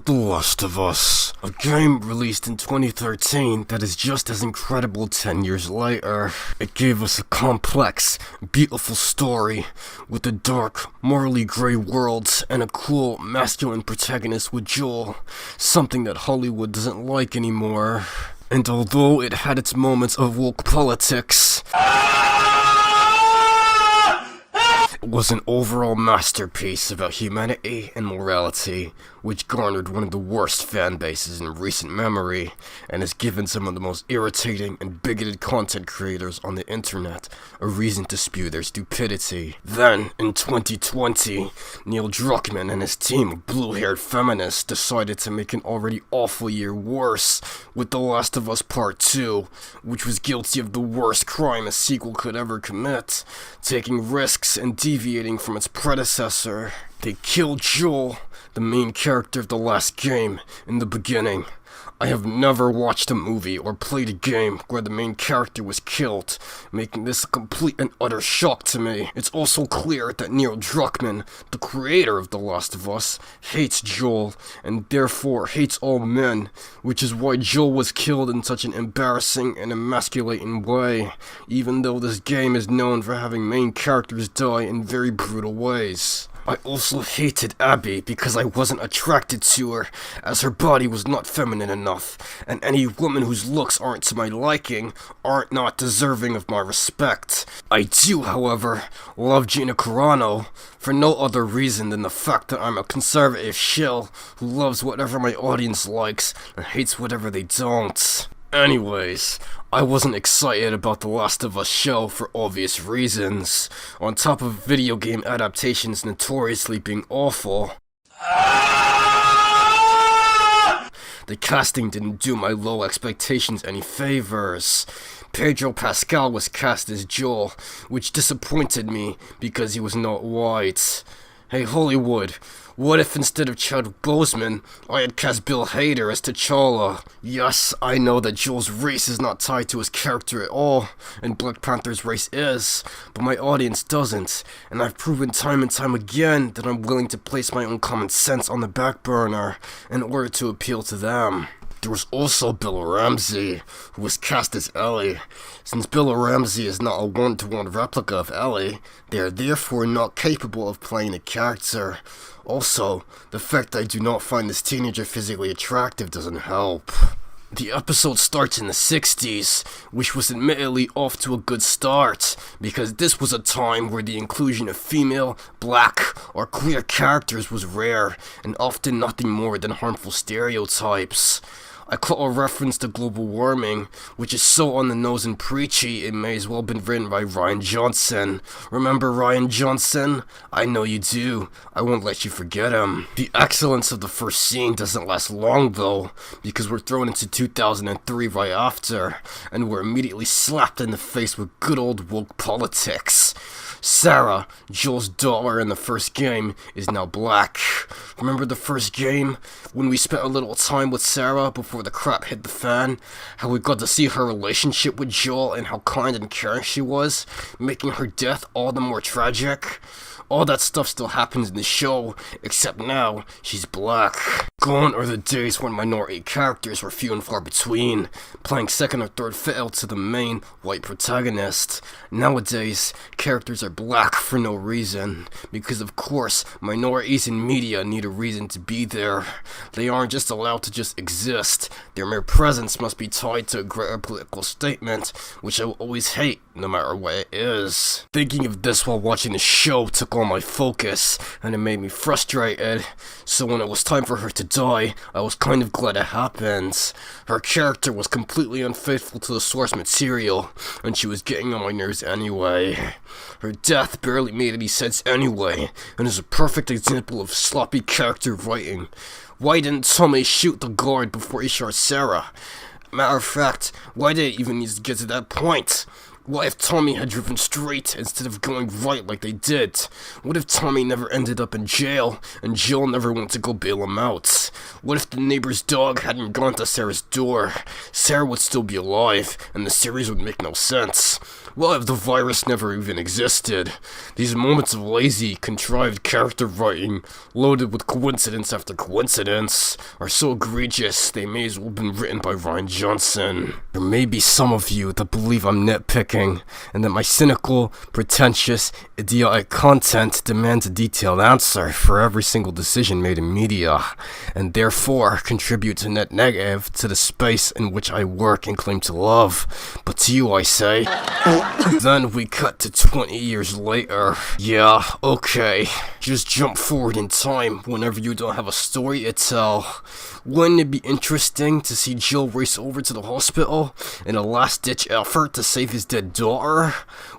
The Last of Us, a game released in 2013 that is just as incredible 10 years later. It gave us a complex, beautiful story with a dark, morally grey world and a cool, masculine protagonist with Joel, something that Hollywood doesn't like anymore. And although it had its moments of woke politics, it was an overall masterpiece about humanity and morality, which garnered one of the worst fan bases in recent memory, and has given some of the most irritating and bigoted content creators on the internet a reason to spew their stupidity. Then, in 2020, Neil Druckmann and his team of blue-haired feminists decided to make an already awful year worse with The Last of Us Part 2, which was guilty of the worst crime a sequel could ever commit, taking risks and deviating from its predecessor. They killed Joel, the main character of the last game, in the beginning. I have never watched a movie or played a game where the main character was killed, making this a complete and utter shock to me. It's also clear that Neil Druckmann, the creator of The Last of Us, hates Joel, and therefore hates all men, which is why Joel was killed in such an embarrassing and emasculating way, even though this game is known for having main characters die in very brutal ways. I also hated Abby because I wasn't attracted to her, as her body was not feminine enough, and any woman whose looks aren't to my liking aren't not deserving of my respect. I do, however, love Gina Carano, for no other reason than the fact that I'm a conservative shill who loves whatever my audience likes and hates whatever they don't. Anyways, I wasn't excited about The Last of Us show for obvious reasons. On top of video game adaptations notoriously being awful, the casting didn't do my low expectations any favors. Pedro Pascal was cast as Joel, which disappointed me because he was not white. Hey Hollywood, what if instead of Chadwick Boseman, I had cast Bill Hader as T'Challa? Yes, I know that Joel's race is not tied to his character at all, and Black Panther's race is, but my audience doesn't, and I've proven time and time again that I'm willing to place my own common sense on the back burner in order to appeal to them. There was also Bella Ramsey, who was cast as Ellie. Since Bella Ramsey is not a one-to-one replica of Ellie, they are therefore not capable of playing a character. Also, the fact that I do not find this teenager physically attractive doesn't help. The episode starts in the 60s, which was admittedly off to a good start, because this was a time where the inclusion of female, black, or queer characters was rare, and often nothing more than harmful stereotypes. I caught a reference to global warming, which is so on the nose and preachy it may as well have been written by Rian Johnson. Remember Rian Johnson? I know you do. I won't let you forget him. The excellence of the first scene doesn't last long though, because we're thrown into 2003 right after, and we're immediately slapped in the face with good old woke politics. Sarah, Joel's daughter in the first game, is now black. Remember the first game? When we spent a little time with Sarah before the crap hit the fan? How we got to see her relationship with Joel and how kind and caring she was, making her death all the more tragic? All that stuff still happens in the show, except now she's black. Gone are the days when minority characters were few and far between, playing second or third fiddle to the main white protagonist. Nowadays, characters are black for no reason, because of course, minorities in media need a reason to be there. They aren't just allowed to just exist. Their mere presence must be tied to a greater political statement, which I will always hate, no matter what it is. Thinking of this while watching the show took all my focus, and it made me frustrated. So when it was time for her to die, I was kind of glad it happened. Her character was completely unfaithful to the source material, and she was getting on my nerves anyway. Her death barely made any sense anyway, and is a perfect example of sloppy character writing. Why didn't Tommy shoot the guard before he shot Sarah? Matter of fact, why did it even need to get to that point? What if Tommy had driven straight instead of going right like they did? What if Tommy never ended up in jail and Jill never went to go bail him out? What if the neighbor's dog hadn't gone to Sarah's door? Sarah would still be alive and the series would make no sense. What if the virus never even existed? These moments of lazy, contrived character writing, loaded with coincidence after coincidence, are so egregious they may as well have been written by Rian Johnson. There may be some of you that believe I'm nitpicking, and that my cynical, pretentious, idiotic content demands a detailed answer for every single decision made in media, and therefore contributes a net negative to the space in which I work and claim to love. But to you I say, then we cut to 20 years later. Yeah, okay. Just jump forward in time whenever you don't have a story to tell. Wouldn't it be interesting to see Joe race over to the hospital in a last-ditch effort to save his dead daughter?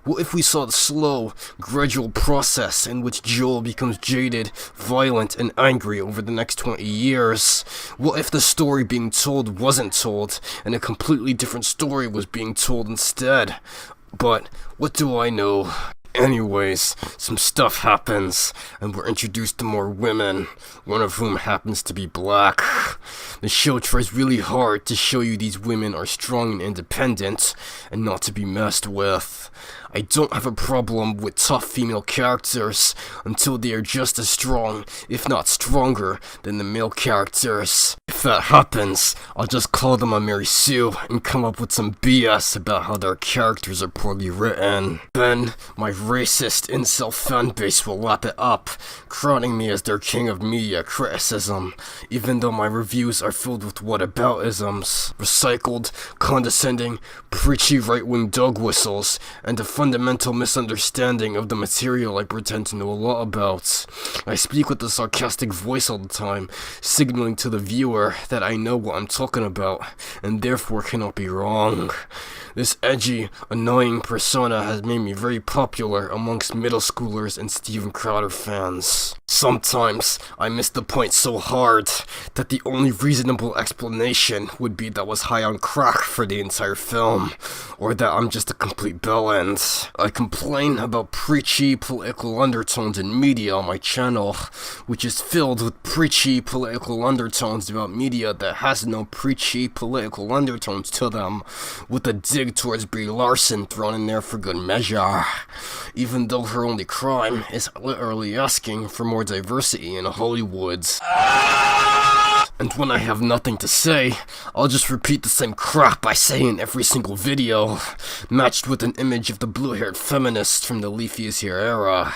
What if we saw the slow, gradual process in which Joel becomes jaded, violent, and angry over the next 20 years? What if the story being told wasn't told, and a completely different story was being told instead? But what do I know? Anyways, some stuff happens, and we're introduced to more women, one of whom happens to be black. The show tries really hard to show you these women are strong and independent, and not to be messed with. I don't have a problem with tough female characters until they are just as strong, if not stronger, than the male characters. If that happens, I'll just call them a Mary Sue and come up with some BS about how their characters are poorly written. Then, my racist incel fanbase will lap it up, crowning me as their king of media criticism, even though my reviews are filled with whataboutisms, recycled, condescending, preachy right-wing dog whistles, and a fundamental misunderstanding of the material I pretend to know a lot about. I speak with a sarcastic voice all the time, signaling to the viewer that I know what I'm talking about, and therefore cannot be wrong. This edgy, annoying persona has made me very popular amongst middle schoolers and Steven Crowder fans. Sometimes, I miss the point so hard that the only reasonable explanation would be that I was high on crack for the entire film, or that I'm just a complete bellend. I complain about preachy political undertones in media on my channel, which is filled with preachy political undertones about media that has no preachy political undertones to them, with a dig towards Brie Larson thrown in there for good measure, even though her only crime is literally asking for more diversity in Hollywood. And when I have nothing to say, I'll just repeat the same crap I say in every single video, matched with an image of the blue-haired feminist from the Leafy is Here era.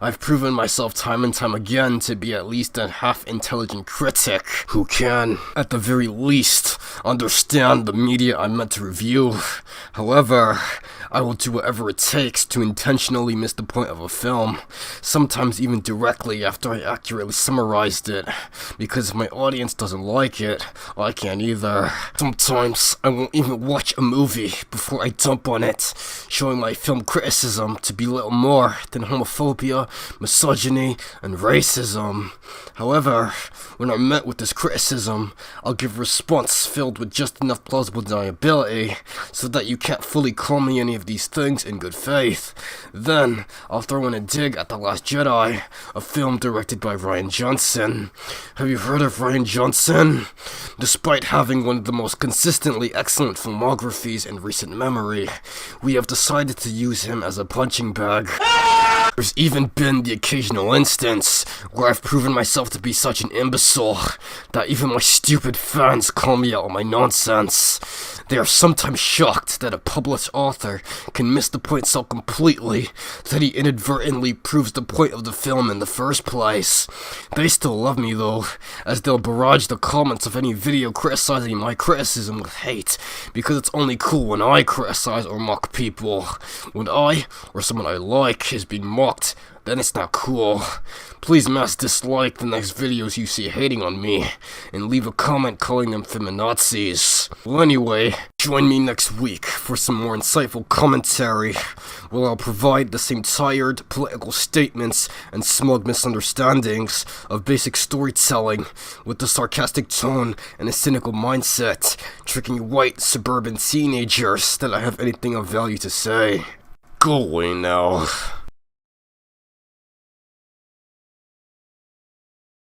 I've proven myself time and time again to be at least a half-intelligent critic who can, at the very least, understand the media I'm meant to review. However, I will do whatever it takes to intentionally miss the point of a film, sometimes even directly after I accurately summarized it, because if my audience doesn't like it, I can't either. Sometimes I won't even watch a movie before I dump on it, showing my film criticism to be little more than homophobia, misogyny, and racism. However, when I'm met with this criticism, I'll give a response filled with just enough plausible deniability so that you can't fully call me any of these things in good faith. Then, I'll throw in a dig at The Last Jedi, a film directed by Rian Johnson. Have you heard of Rian Johnson? Despite having one of the most consistently excellent filmographies in recent memory, we have decided to use him as a punching bag. There's even been the occasional instance where I've proven myself to be such an imbecile that even my stupid fans call me out on my nonsense. They are sometimes shocked that a published author can miss the point so completely that he inadvertently proves the point of the film in the first place. They still love me though, as they'll barrage the comments of any video criticizing my criticism with hate, because it's only cool when I criticize or mock people. When I, or someone I like, is being mocked, then it's not cool. Please mass dislike the next videos you see hating on me, and leave a comment calling them feminazis. Well anyway, join me next week for some more insightful commentary, where I'll provide the same tired political statements and smug misunderstandings of basic storytelling, with the sarcastic tone and a cynical mindset, tricking white suburban teenagers that I have anything of value to say. Go away now.